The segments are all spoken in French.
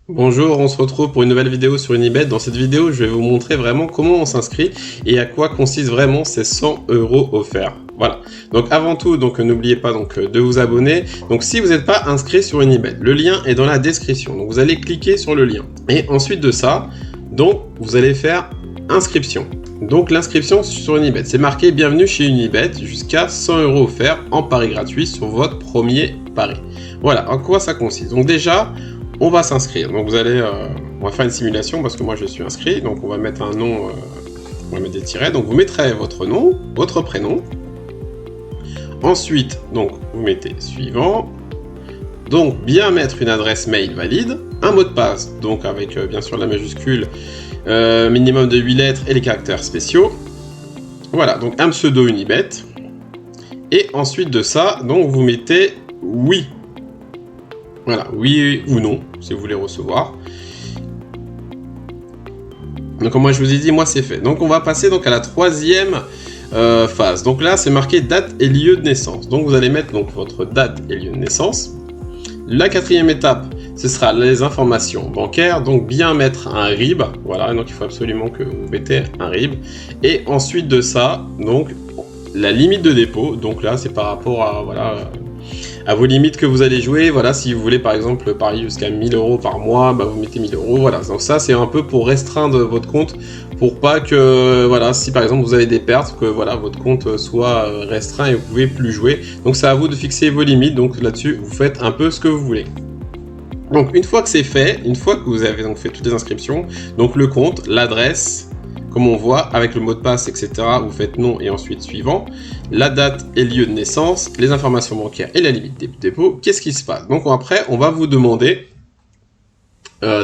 Bonjour, on se retrouve pour une nouvelle vidéo sur Unibet. Dans cette vidéo, je vais vous montrer vraiment comment on s'inscrit et à quoi consistent vraiment ces 100 € offerts. Voilà. Donc avant tout, n'oubliez pas de vous abonner. Donc si vous n'êtes pas inscrit sur Unibet, le lien est dans la description. Donc vous allez cliquer sur le lien. Et ensuite de ça, vous allez faire inscription. Donc l'inscription sur Unibet, c'est marqué bienvenue chez Unibet jusqu'à 100 € offerts en pari gratuit sur votre premier pari. Voilà, en quoi ça consiste. Donc déjà, on va s'inscrire. Donc on va faire une simulation parce que moi je suis inscrit. Donc on va mettre un nom, on va mettre des tirets. Donc vous mettrez votre nom, votre prénom. Ensuite, vous mettez suivant. Donc bien mettre une adresse mail valide, un mot de passe, donc avec bien sûr la majuscule, minimum de 8 lettres et les caractères spéciaux. Voilà, donc un pseudo Unibet. Et ensuite de ça, vous mettez oui. Voilà, oui ou non, si vous voulez recevoir. Donc comme moi je vous ai dit, moi c'est fait. Donc on va passer à la troisième phase. Donc là c'est marqué date et lieu de naissance. Donc vous allez mettre votre date et lieu de naissance. La quatrième étape, ce sera les informations bancaires. Donc bien mettre un RIB. Voilà, donc il faut absolument que vous mettez un RIB. Et ensuite de ça, la limite de dépôt. Donc là c'est par rapport à vos limites que vous allez jouer. Voilà, si vous voulez par exemple parier jusqu'à 1000 € par mois, vous mettez 1000 €. Voilà, donc ça c'est un peu pour restreindre votre compte, pour pas que, si par exemple vous avez des pertes, que votre compte soit restreint et vous pouvez plus jouer. Donc c'est à vous de fixer vos limites. Donc là-dessus, vous faites un peu ce que vous voulez. Donc une fois que c'est fait, une fois que vous avez fait toutes les inscriptions, le compte, l'adresse, comme on voit, avec le mot de passe, etc. Vous faites nom et ensuite suivant. La date et lieu de naissance, les informations bancaires et la limite des dépôts. Qu'est-ce qui se passe? Donc après, on va vous demander,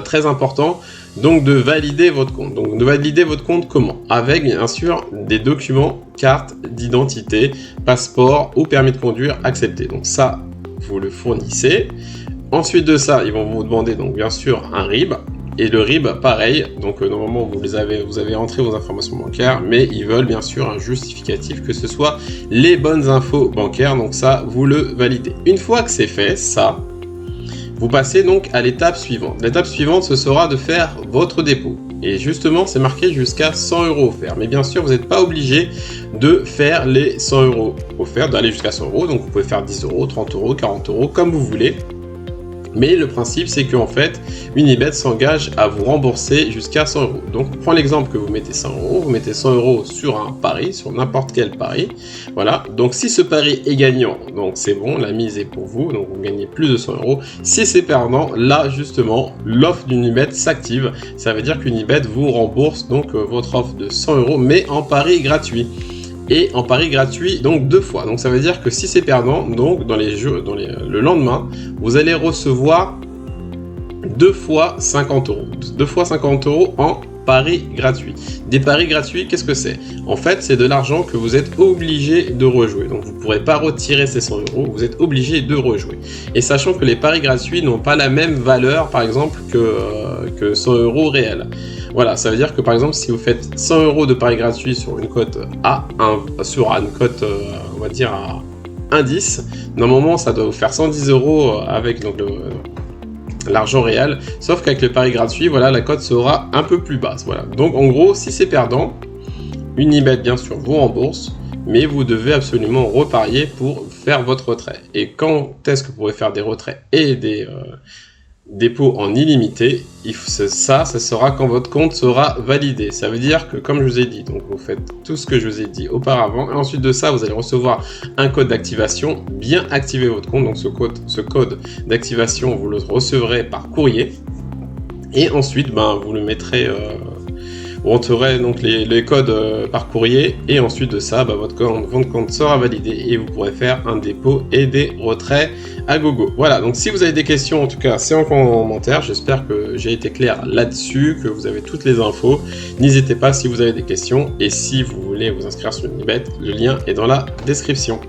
très important, de valider votre compte. Donc de valider votre compte comment? Avec bien sûr des documents, carte d'identité, passeport ou permis de conduire accepté. Donc ça, vous le fournissez. Ensuite de ça, ils vont vous demander bien sûr un RIB. Et le RIB, pareil, normalement vous avez rentré vos informations bancaires, mais ils veulent bien sûr un justificatif, que ce soit les bonnes infos bancaires, donc ça, vous le validez. Une fois que c'est fait, ça, vous passez à l'étape suivante. L'étape suivante, ce sera de faire votre dépôt. Et justement, c'est marqué jusqu'à 100 € offerts. Mais bien sûr, vous n'êtes pas obligé de faire les 100 € offerts, d'aller jusqu'à 100 €, donc vous pouvez faire 10 €, 30 €, 40 €, comme vous voulez. Mais le principe, c'est qu'en fait, Unibet s'engage à vous rembourser jusqu'à 100 €. Donc, on prend l'exemple que vous mettez 100 €, vous mettez 100 € sur un pari, sur n'importe quel pari. Voilà. Donc, si ce pari est gagnant, c'est bon, la mise est pour vous, donc vous gagnez plus de 100 €. Si c'est perdant, là, justement, l'offre d'Unibet s'active. Ça veut dire qu'Unibet vous rembourse votre offre de 100 €, mais en pari gratuit. Et en pari gratuit, 2 fois. Donc ça veut dire que si c'est perdant, le lendemain, vous allez recevoir 2 fois 50 €. 2 fois 50 € en pari gratuit. Des paris gratuits, qu'est-ce que c'est? En fait, c'est de l'argent que vous êtes obligé de rejouer. Donc vous ne pourrez pas retirer ces 100 €, vous êtes obligé de rejouer. Et sachant que les paris gratuits n'ont pas la même valeur, par exemple, que 100 € réels. Voilà, ça veut dire que par exemple, si vous faites 100 € de paris gratuit sur une cote sur une cote, on va dire à 1,10, normalement ça doit vous faire 110 € avec l'argent réel, sauf qu'avec le pari gratuit, la cote sera un peu plus basse. Voilà. Donc en gros, si c'est perdant, Unibet bien sûr vous rembourse, mais vous devez absolument reparier pour faire votre retrait. Et quand est-ce que vous pourrez faire des retraits et des dépôt en illimité? Ça sera quand votre compte sera validé. Ça veut dire que, comme je vous ai dit, vous faites tout ce que je vous ai dit auparavant, et ensuite de ça, vous allez recevoir un code d'activation. Bien activer votre compte. Donc ce code d'activation, vous le recevrez par courrier, et ensuite vous le mettrez, vous entrerez les codes par courrier, et ensuite de ça, votre compte sera validé et vous pourrez faire un dépôt et des retraits à gogo. Voilà, donc si vous avez des questions, en tout cas, c'est en commentaire. J'espère que j'ai été clair là-dessus, que vous avez toutes les infos. N'hésitez pas si vous avez des questions, et si vous voulez vous inscrire sur Unibet, le lien est dans la description.